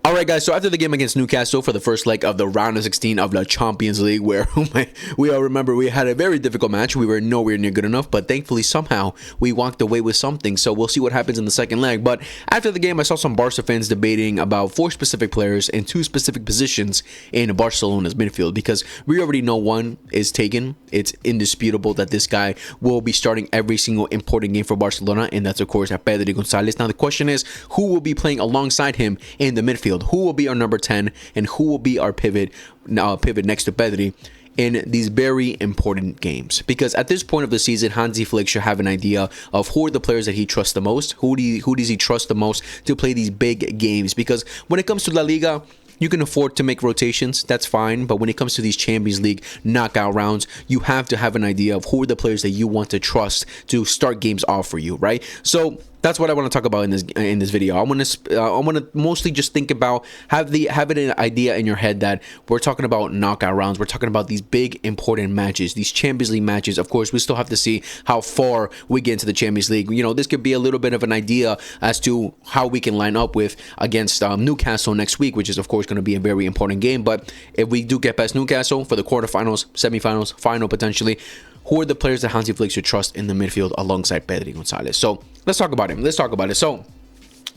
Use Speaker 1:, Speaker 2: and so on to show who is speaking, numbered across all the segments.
Speaker 1: All right, guys. So after the game against Newcastle for the first leg of the round of 16 of the Champions League, where we all remember we had a very difficult match. We were nowhere near good enough, but thankfully somehow we walked away with something. So we'll see what happens in the second leg. But after the game, I saw some Barca fans debating about 4 specific players and 2 specific positions in Barcelona's midfield, because we already know one is taken. It's indisputable that this guy will be starting every single important game for Barcelona, and that's of course Pedri Gonzalez. Now the question is, who will be playing alongside him in the midfield? Who will be our number 10 and who will be our pivot next to Pedri in these very important games? Because at this point of the season, Hansi Flick should have an idea of who are the players that he trusts the most. Who does he trust the most to play these big games? Because when it comes to La Liga, you can afford to make rotations, that's fine. But when it comes to these Champions League knockout rounds, you have to have an idea of who are the players that you want to trust to start games off for you, right? So that's what I want to talk about in this video. I want to mostly just think about have an idea in your head that we're talking about knockout rounds. We're talking about these big important matches, these Champions League matches. Of course, we still have to see how far we get into the Champions League. You know, this could be a little bit of an idea as to how we can line up with against Newcastle next week, which is of course going to be a very important game. But if we do get past Newcastle for the quarterfinals, semifinals, final potentially, who are the players that Hansi Flick should trust in the midfield alongside Pedri Gonzalez? So let's talk about him. Let's talk about it. So,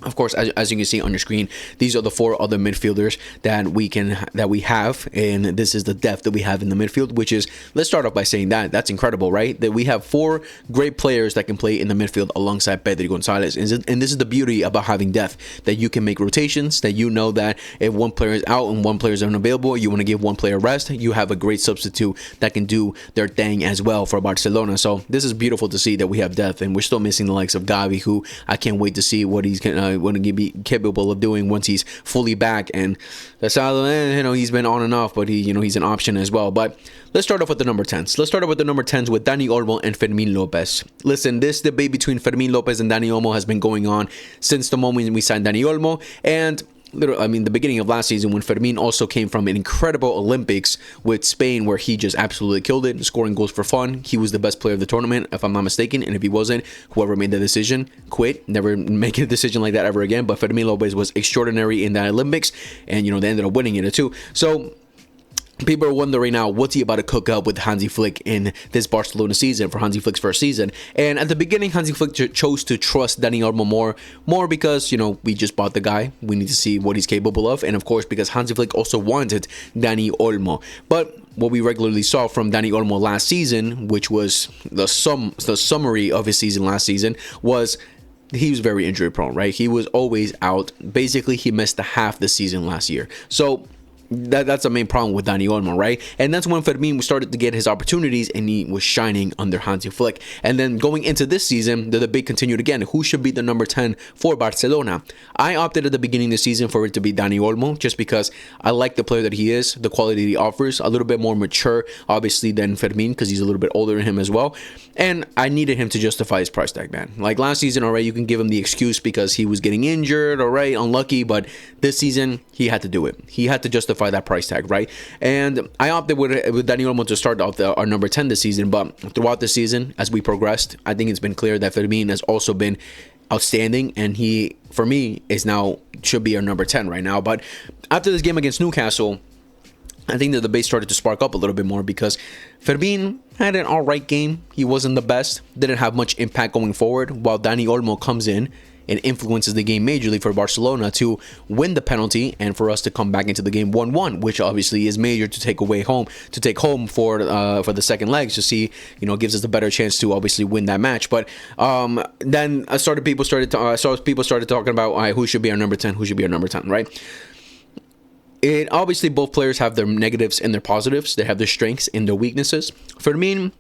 Speaker 1: of course, as you can see on your screen, these are the 4 other midfielders that we have, and this is the depth that we have in the midfield. Which is, let's start off by saying that's incredible, right? That we have 4 great players that can play in the midfield alongside Pedri Gonzalez, and this is the beauty about having depth, that you can make rotations. That you know that if one player is out and one player is unavailable, you want to give one player rest. You have a great substitute that can do their thing as well for Barcelona. So this is beautiful to see that we have depth, and we're still missing the likes of Gavi, who I can't wait to see what he's going to be capable of doing once he's fully back. And Casado, you know, he's been on and off, but he's an option as well. But let's start off with the number 10s. Let's start off with the number 10s with Dani Olmo and Fermin Lopez. Listen, this debate between Fermin Lopez and Dani Olmo has been going on since the moment we signed Dani Olmo, and the beginning of last season, when Fermin also came from an incredible Olympics with Spain, where he just absolutely killed it, scoring goals for fun. He was the best player of the tournament, if I'm not mistaken. And if he wasn't, whoever made the decision, quit. Never make a decision like that ever again. But Fermin Lopez was extraordinary in that Olympics, and they ended up winning it too. So people are wondering now, what's he about to cook up with Hansi Flick in this Barcelona season, for Hansi Flick's first season? And at the beginning, Hansi Flick chose to trust Dani Olmo more because, we just bought the guy. We need to see what he's capable of. And of course, because Hansi Flick also wanted Dani Olmo. But what we regularly saw from Dani Olmo last season, which was the summary of his season last season, was he was very injury prone, right? He was always out. Basically, he missed half the season last year. So that's the main problem with Dani Olmo, right? And that's when Fermin started to get his opportunities, and he was shining under Hansi Flick. And then going into this season, the debate continued again. Who should be the number 10 for Barcelona? I opted at the beginning of the season for it to be Dani Olmo, just because I like the player that he is, the quality he offers, a little bit more mature, obviously, than Fermin, because he's a little bit older than him as well. And I needed him to justify his price tag, man. Like last season, all right, you can give him the excuse because he was getting injured, all right, unlucky, but this season, he had to do it. He had to justify that price tag, right? And I opted with Dani Olmo to start off our number 10 this season, but throughout the season, as we progressed, I think it's been clear that Fermin has also been outstanding, and he, for me, should be our number 10 right now. But after this game against Newcastle, I think the debate started to spark up a little bit more, because Fermin had an alright game. He wasn't the best, didn't have much impact going forward, while Dani Olmo comes in and influences the game majorly for Barcelona to win the penalty and for us to come back into the game 1-1, which obviously is major to take home for the second legs, to see, gives us a better chance to obviously win that match. But then people started talking about, all right, who should be our number 10, right? Obviously both players have their negatives and their positives. They have their strengths and their weaknesses. Fermin,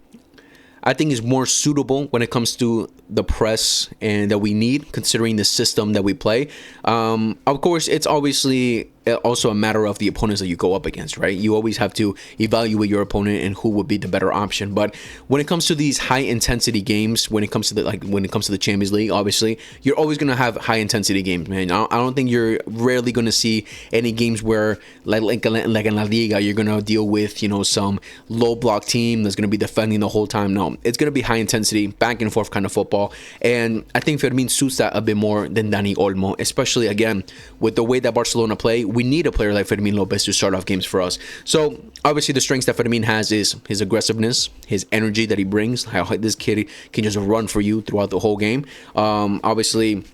Speaker 1: I think, is more suitable when it comes to the press and that we need, considering the system that we play. Of course, it's obviously also a matter of the opponents that you go up against, right? You always have to evaluate your opponent and who would be the better option. But when it comes to these high intensity games, when it comes to the Champions League, obviously you're always gonna have high intensity games, man. I don't think you're rarely gonna see any games where like in La Liga you're gonna deal with, you know, some low block team that's gonna be defending the whole time. No, it's gonna be high intensity, back and forth kind of football, and I think Fermin suits that a bit more than Dani Olmo, especially again with the way that Barcelona play. We need a player like Fermin Lopez to start off games for us. So obviously the strengths that Fermin has is his aggressiveness, his energy that he brings, how this kid can just run for you throughout the whole game. Obviously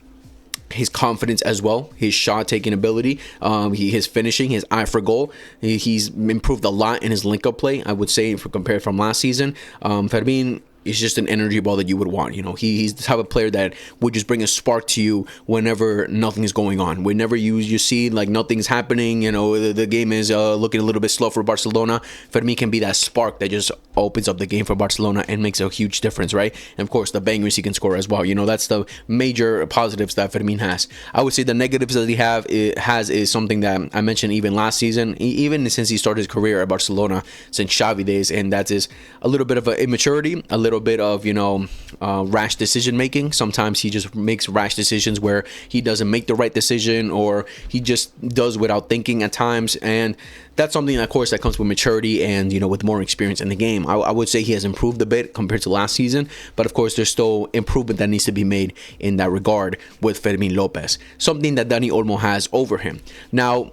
Speaker 1: his confidence as well, his shot taking ability, his finishing, his eye for goal. He's improved a lot in his link up play, I would say, for compared from last season. Fermin is just an energy ball that you would want. You know, he's the type of player that would just bring a spark to you whenever nothing is going on. Whenever you see like nothing's happening, you know, the game is looking a little bit slow for Barcelona, Fermin can be that spark that just opens up the game for Barcelona and makes a huge difference, right? And of course, the bangers he can score as well. You know, that's the major positives that Fermin has. I would say the negatives that he has is something that I mentioned even last season, even since he started his career at Barcelona, since Xavi days, and that is a little bit of an immaturity, a little bit of, you know, rash decision making. Sometimes he just makes rash decisions where he doesn't make the right decision, or he just does without thinking at times, and that's something, of course, that comes with maturity and, you know, with more experience in the game. I would say he has improved a bit compared to last season, but of course there's still improvement that needs to be made in that regard with Fermin Lopez, something that Dani Olmo has over him. Now,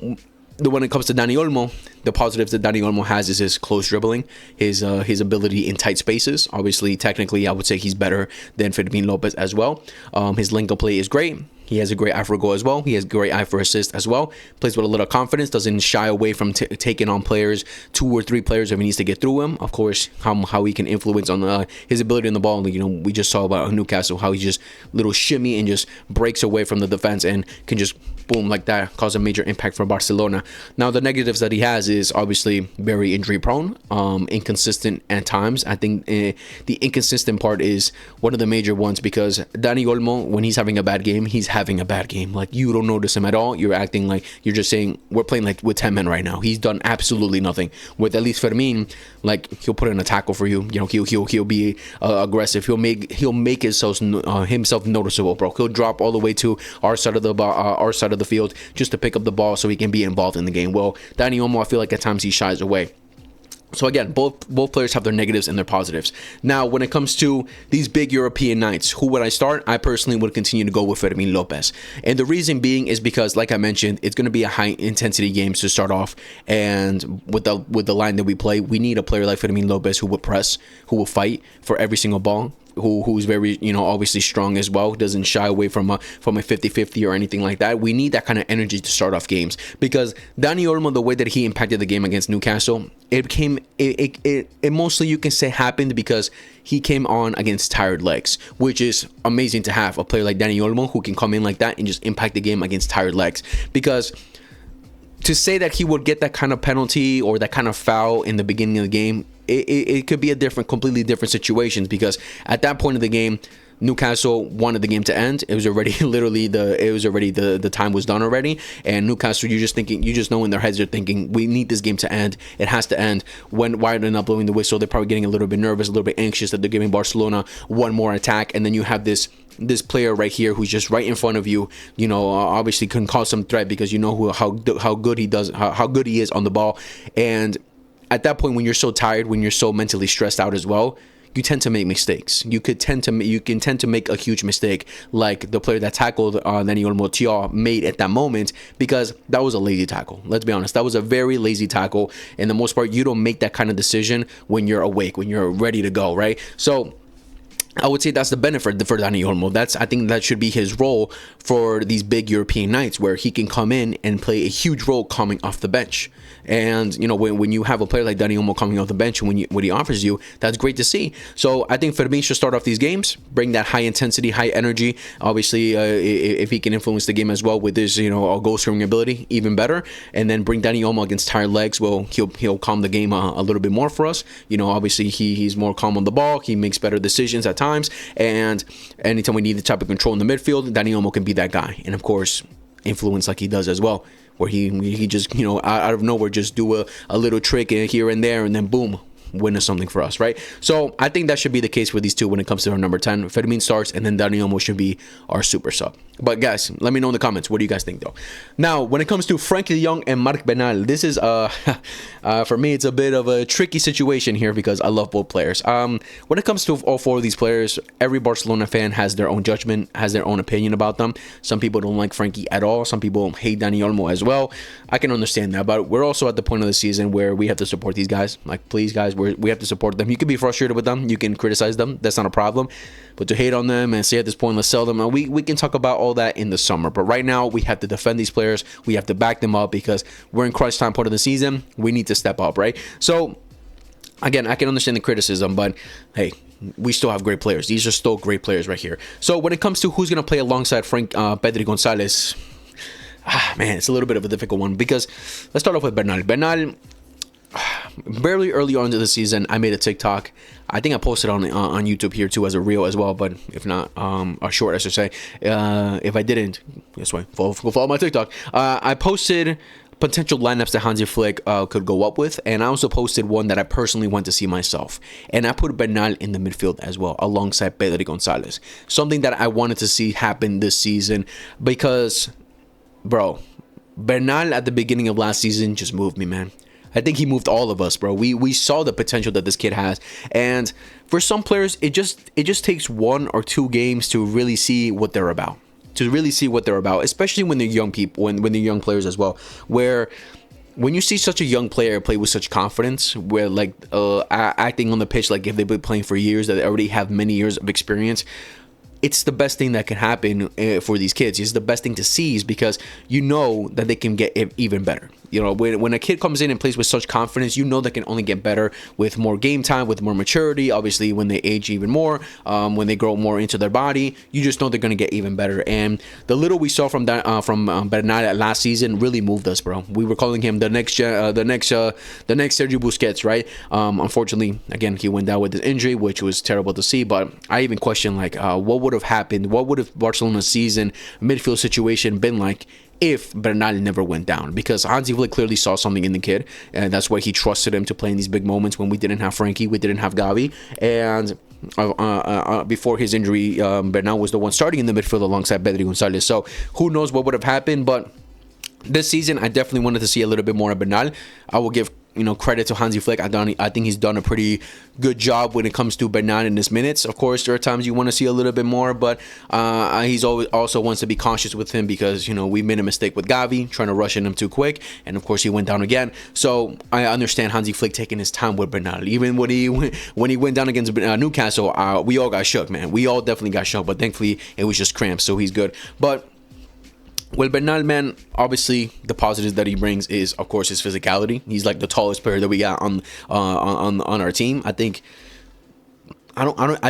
Speaker 1: when it comes to Dani Olmo, the positives that Dani Olmo has is his close dribbling, his ability in tight spaces. Obviously, technically, I would say he's better than Fermin Lopez as well. His link-up play is great. He has a great eye for goal as well. He has great eye for assist as well. Plays with a little confidence. Doesn't shy away from taking on players, 2 or 3 players if he needs to get through him. Of course, how he can influence on his ability in the ball. You know, we just saw about Newcastle, how he just little shimmy and just breaks away from the defense and can just boom like that, cause a major impact for Barcelona. Now, the negatives that he has is obviously very injury prone, inconsistent at times. I think the inconsistent part is one of the major ones, because Dani Olmo, when he's having a bad game, he's having a bad game. Like, you don't notice him at all. You're acting like you're just saying we're playing like with 10 men right now. He's done absolutely nothing. With at least Fermin, like, he'll put in a tackle for you. You know, he'll be aggressive. He'll make himself noticeable, bro. He'll drop all the way to our side of the field just to pick up the ball so he can be involved in the game. Well, Dani Olmo, I feel like at times he shies away. So again, both players have their negatives and their positives. Now, when it comes to these big European nights, who would I start? I personally would continue to go with Fermin Lopez. And the reason being is because, like I mentioned, it's going to be a high intensity game to start off. And with the line that we play, we need a player like Fermin Lopez who will press, who will fight for every single ball, who's very, you know, obviously strong as well, doesn't shy away from a 50-50 or anything like that. We need that kind of energy to start off games, because Dani Olmo, the way that he impacted the game against Newcastle, it mostly, you can say, happened because he came on against tired legs, which is amazing to have a player like Dani Olmo who can come in like that and just impact the game against tired legs. Because to say that he would get that kind of penalty or that kind of foul in the beginning of the game, it could be a completely different situations, because at that point of the game, Newcastle wanted the game to end. It was already the time was done already, and Newcastle, you just know in their heads they're thinking, we need this game to end. It has to end. Why they're not blowing the whistle? They're probably getting a little bit nervous, a little bit anxious that they're giving Barcelona one more attack, and then you have this player right here who's just right in front of you. You know, obviously can cause some threat, because you know how good he is on the ball. And at that point, when you're so tired, when you're so mentally stressed out as well, you tend to make mistakes. You can tend to make a huge mistake, like the player that tackled Dani Olmo made at that moment, because that was a lazy tackle. Let's be honest, that was a very lazy tackle. And the most part, you don't make that kind of decision when you're awake, when you're ready to go, right? So I would say that's the benefit for Dani Olmo. I think that should be his role for these big European nights, where he can come in and play a huge role coming off the bench. And, you know, when you have a player like Dani Olmo coming off the bench, and what he offers you, that's great to see. So I think Fermin should start off these games, bring that high intensity, high energy. Obviously, if he can influence the game as well with his, you know, goal scoring ability, even better. And then bring Dani Olmo against tired legs. Well, he'll calm the game a little bit more for us. You know, obviously he's more calm on the ball. He makes better decisions at times. And anytime we need the type of control in the midfield, Dani Olmo can be that guy. And of course, influence like he does as well where he just, you know, out of nowhere just do a little trick here and there, and then boom, win something for us, right? So I think that should be the case for these two when it comes to our number 10. Fermin starts, and then Dani Olmo should be our super sub. But guys, let me know in the comments, what do you guys think though? Now, when it comes to Frenkie de Jong and Marc Bernal, this is for me, it's a bit of a tricky situation here because I love both players. When it comes to all four of these players, every Barcelona fan has their own judgment, has their own opinion about them. Some people don't like Frenkie at all. Some people hate Dani Olmo as well. I can understand that, but we're also at the point of the season where we have to support these guys. Like, please guys, we have to support them. You can be frustrated with them, you can criticize them, that's not a problem, but to hate on them and say at this point, let's sell them, we can talk about all that in the summer. But right now, we have to defend these players, we have to back them up because we're in crunch time part of the season. We need to step up, right? So again, I can understand the criticism, but hey, we still have great players. These are still great players right here. So when it comes to who's going to play alongside Pedri Gonzalez, man, it's a little bit of a difficult one because let's start off with Bernal. Bernal, barely early on into the season, I made a TikTok. I think I posted on YouTube here too as a reel as well, but if not, a short, I should say. If I didn't, this way, follow my TikTok. I posted potential lineups that Hansi Flick could go up with, and I also posted one that I personally went to see myself, and I put Bernal in the midfield as well alongside Pedri Gonzalez, something that I wanted to see happen this season because, bro, Bernal at the beginning of last season just moved me, man. I think he moved all of us, bro. We saw the potential that this kid has, and for some players, it just takes 1 or 2 games to really see what they're about. Especially when they're young people, when they're young players as well. Where when you see such a young player play with such confidence, where like acting on the pitch like if they've been playing for years, that they already have many years of experience. It's the best thing that can happen for these kids. It's the best thing to seize because you know that they can get even better. You know, when a kid comes in and plays with such confidence, you know they can only get better with more game time, with more maturity. Obviously, when they age even more, when they grow more into their body, you just know they're going to get even better. And the little we saw from that Bernal last season really moved us, bro. We were calling him the next Sergio Busquets, right? Unfortunately, again, he went down with his injury, which was terrible to see. But I even question like, what would have happened? What would have Barcelona's season midfield situation been like if Bernal never went down? Because Hansi Flick clearly saw something in the kid, and that's why he trusted him to play in these big moments when we didn't have Frenkie, we didn't have Gavi, and before his injury, Bernal was the one starting in the midfield alongside Pedri Gonzalez. So who knows what would have happened, but this season I definitely wanted to see a little bit more of Bernal. I will give credit to Hansi Flick. I think he's done a pretty good job when it comes to Bernal in his minutes. Of course, there are times you want to see a little bit more, but he's always also wants to be cautious with him because we made a mistake with Gavi, trying to rush in him too quick, and of course he went down again. So I understand Hansi Flick taking his time with Bernal. Even when he went down against Newcastle, we all got shook, man. We all definitely got shook, but thankfully it was just cramps, so he's good. But well, Bernal, man, obviously the positives that he brings is, of course, his physicality. He's like the tallest player that we got on our team. I think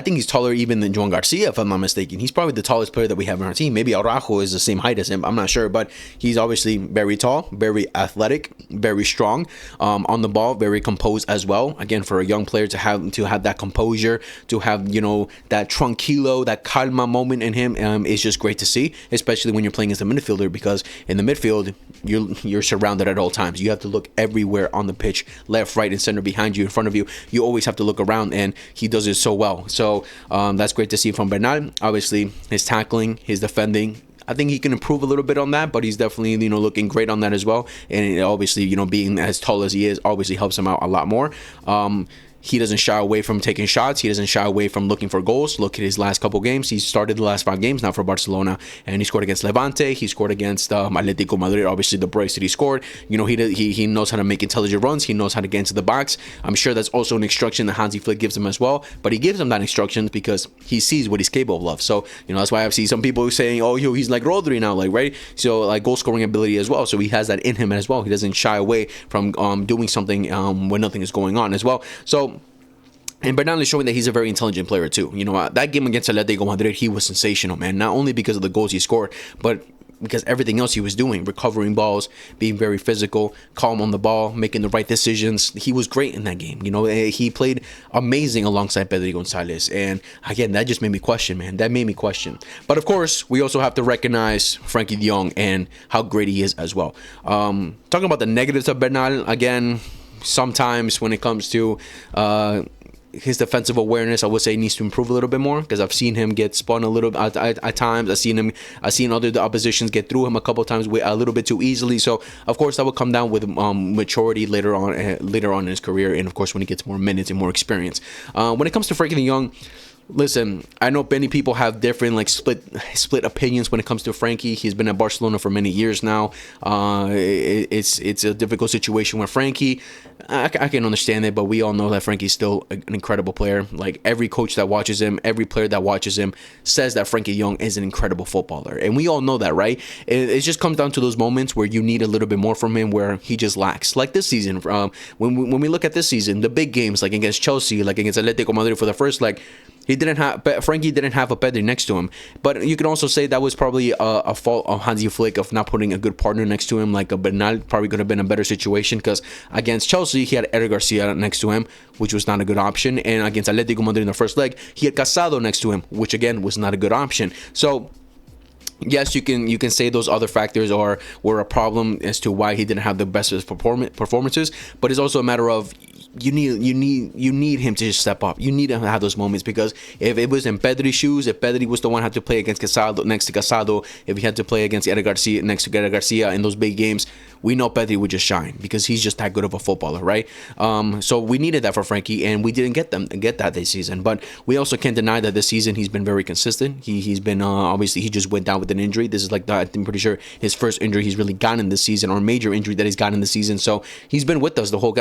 Speaker 1: he's taller even than Joan Garcia, if I'm not mistaken. He's probably the tallest player that we have on our team. Maybe Araujo is the same height as him. I'm not sure, but he's obviously very tall, very athletic, very strong on the ball, very composed as well. Again, for a young player to have that composure, to have that tranquilo, that calma moment in him is just great to see, especially when you're playing as a midfielder, because in the midfield you're surrounded at all times. You have to look everywhere on the pitch, left, right, and center, behind you, in front of you. You always have to look around, and he does it so well. So that's great to see from Bernal. Obviously, his tackling, his defending, I think he can improve a little bit on that, but he's definitely looking great on that as well. And obviously, being as tall as he is obviously helps him out a lot more. He doesn't shy away from taking shots. He doesn't shy away from looking for goals. Look at his last couple games. He started the last 5 games now for Barcelona, and he scored against Levante. He scored against Atletico Madrid. Obviously, the brace that he scored. He knows how to make intelligent runs. He knows how to get into the box. I'm sure that's also an instruction that Hansi Flick gives him as well. But he gives him that instruction because he sees what he's capable of. So that's why I've seen some people saying, "Oh, he's like Rodri now," like, right? So like goal scoring ability as well. So he has that in him as well. He doesn't shy away from doing something when nothing is going on as well. So. And Bernal is showing that he's a very intelligent player too. That game against Atletico Madrid, he was sensational, man. Not only because of the goals he scored, but because everything else he was doing, recovering balls, being very physical, calm on the ball, making the right decisions. He was great in that game. You know, he played amazing alongside Pedri Gonzalez. And again, that just made me question, man. That made me question. But of course, we also have to recognize Frenkie de Jong and how great he is as well. Talking about the negatives of Bernal, again, sometimes when it comes to his defensive awareness, I would say he needs to improve a little bit more, because I've seen him get spun a little at times. I've seen other oppositions get through him a couple of times a little bit too easily. So of course that will come down with maturity later on in his career, and of course when he gets more minutes and more experience. When it comes to Frenkie de Jong, listen, I know many people have different split opinions when it comes to Frenkie. He's been at Barcelona for many years now. It's a difficult situation with Frenkie. I can understand it, but we all know that Frenkie's still an incredible player. Like, every coach that watches him, every player that watches him says that Frenkie de Jong is an incredible footballer, and we all know that, right? It just comes down to those moments where you need a little bit more from him, where he just lacks. Like this season, when we look at this season, the big games like against Chelsea, like against Atletico Madrid for the first leg, Frenkie didn't have a Pedri next to him. But you can also say that was probably a fault of Hansi Flick of not putting a good partner next to him, like a Bernal. Probably could have been a better situation, because against Chelsea he had Eder Garcia next to him, which was not a good option, and against Atletico Madrid in the first leg he had Casado next to him, which again was not a good option. So yes, you can say those other factors were a problem as to why he didn't have the best performances, but it's also a matter of you need him to just step up. You need him to have those moments, because if it was in Pedri's shoes, if Pedri was the one who had to play against Casado next to Casado, if he had to play against Eder Garcia next to Eder Garcia in those big games, we know Pedri would just shine, because he's just that good of a footballer, right? So we needed that for Frenkie, and we didn't get that this season. But we also can't deny that this season he's been very consistent. He's been obviously he just went down with an injury. This is like I'm pretty sure his first injury he's really gotten this season, or major injury that he's gotten this season. So he's been with us the whole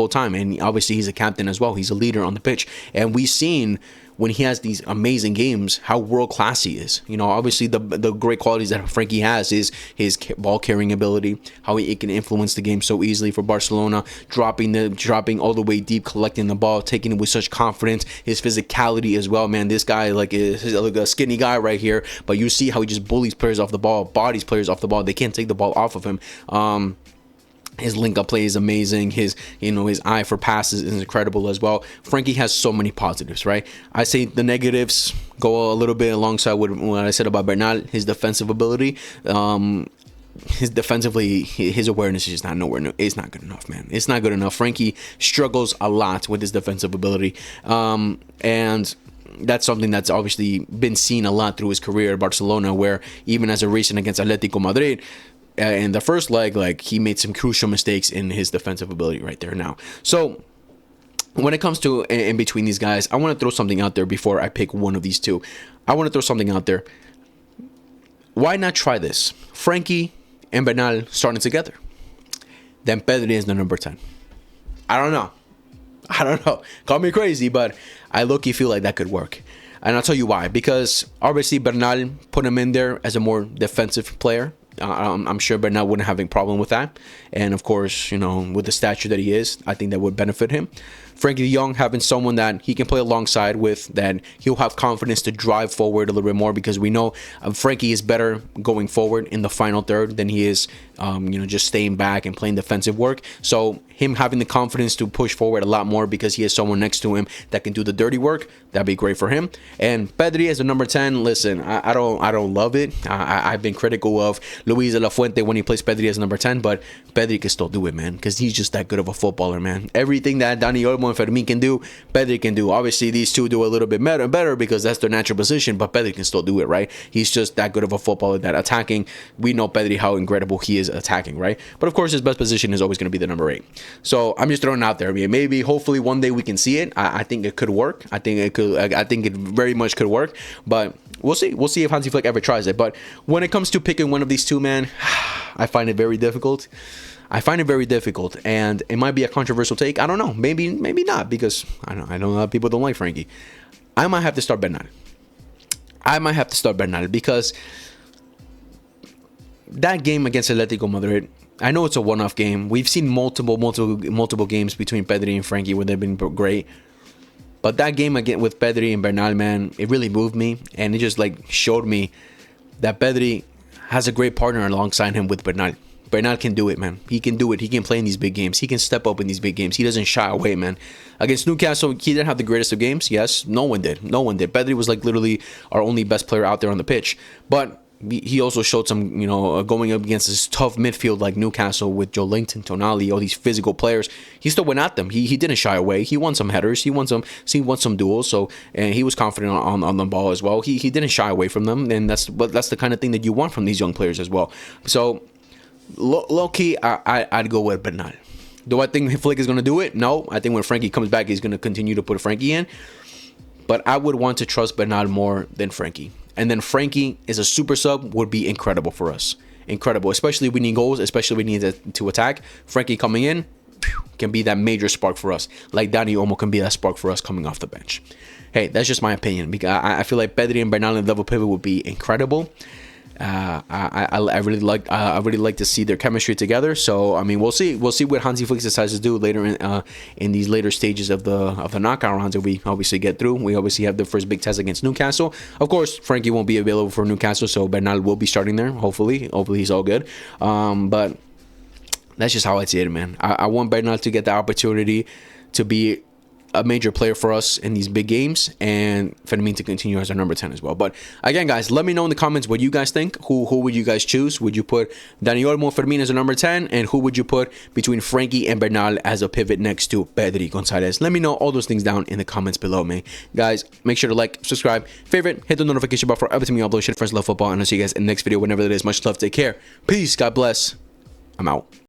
Speaker 1: time, and obviously he's a captain as well. He's a leader on the pitch, and we've seen when he has these amazing games how world class he is. You know, obviously the great qualities that Frenkie has is his ball carrying ability, how he can influence the game so easily for Barcelona, dropping all the way deep, collecting the ball, taking it with such confidence. His physicality as well, man. This guy is like a skinny guy right here, but you see how he just bullies players off the ball, bodies players off the ball. They can't take the ball off of him. His link-up play is amazing. His eye for passes is incredible as well. Frenkie has so many positives, right? I say the negatives go a little bit alongside with what I said about Bernal. His defensive ability, his awareness is just it's not good enough, man. It's not good enough. Frenkie struggles a lot with his defensive ability, and that's something that's obviously been seen a lot through his career at Barcelona, where even as a recent against Atletico Madrid, in the first leg, like, he made some crucial mistakes in his defensive ability right there now. So when it comes to in between these guys, I want to throw something out there before I pick one of these two. I want to throw something out there. Why not try this? Frenkie and Bernal starting together. Then Pedri is the number 10. I don't know. Call me crazy, but I low-key feel like that could work. And I'll tell you why. Because obviously Bernal put him in there as a more defensive player. I'm sure Bernal wouldn't have a problem with that. And of course, with the stature that he is, I think that would benefit him. Frenkie de Jong having someone that he can play alongside with, that he'll have confidence to drive forward a little bit more, because we know Frenkie is better going forward in the final third than he is, just staying back and playing defensive work. So him having the confidence to push forward a lot more because he has someone next to him that can do the dirty work, that'd be great for him. And Pedri as the number 10, listen, I don't love it. I've been critical of Luis de la Fuente when he plays Pedri as number 10, but Pedri can still do it, man, because he's just that good of a footballer, man. Everything that Dani Olmo and Fermin can do, Pedri can do. Obviously, these two do a little bit better because that's their natural position, but Pedri can still do it, right? He's just that good of a footballer that attacking, we know Pedri how incredible he is attacking, right? But of course, his best position is always going to be the number 8. So I'm just throwing it out there. I mean, maybe, hopefully, one day we can see it. I think it could work. I think it very much could work, but we'll see. We'll see if Hansi Flick ever tries it. But when it comes to picking one of these two, man, I find it very difficult. And it might be a controversial take. I don't know. Maybe not, because I know a lot of people don't like Frenkie. I might have to start Bernal. Because that game against Atletico Madrid, I know it's a one-off game. We've seen multiple games between Pedri and Frenkie where they've been great. But that game again with Pedri and Bernal, man, it really moved me, and it just showed me that Pedri has a great partner alongside him with Bernal. Bernal can do it, man. He can do it. He can play in these big games. He can step up in these big games. He doesn't shy away, man. Against Newcastle, he didn't have the greatest of games. Yes, no one did. No one did. Pedri was like literally our only best player out there on the pitch. But he also showed some, going up against this tough midfield like Newcastle with Joelinton, Tonali, all these physical players. He still went at them. He didn't shy away. He won some headers. He won some duels. So, and he was confident on the ball as well. He didn't shy away from them, and that's the kind of thing that you want from these young players as well. So, low key, I'd go with Bernal. Do I think Flick is going to do it? No. I think when Frenkie comes back, he's going to continue to put Frenkie in. But I would want to trust Bernal more than Frenkie. And then Frenkie is a super sub would be incredible for us. Incredible. Especially if we need goals, especially if we need to attack. Frenkie coming in can be that major spark for us. Like Dani Olmo can be that spark for us coming off the bench. Hey, that's just my opinion. Because I feel like Pedri and Bernal in double pivot would be incredible. I really like to see their chemistry together. So I mean, we'll see what Hansi Flick decides to do later in these later stages of the knockout rounds that we obviously get through. We obviously have the first big test against Newcastle. Of course, Frenkie won't be available for Newcastle, so Bernal will be starting there. Hopefully he's all good. But that's just how I see it, man. I want Bernal to get the opportunity to be a major player for us in these big games, and FERMIN to continue as our number 10 as well. But again, guys, let me know in the comments what you guys think. Who would you guys choose? Would you put Dani Olmo, FERMIN as a number 10? And who would you put between Frenkie and Bernal as a pivot next to Pedri Gonzalez? Let me know all those things down in the comments below, man. Guys, make sure to like, subscribe, favorite, hit the notification bell for everything we upload. Shit, friends, love football, and I'll see you guys in the next video, whenever it is. Much love, take care, peace, God bless. I'm out.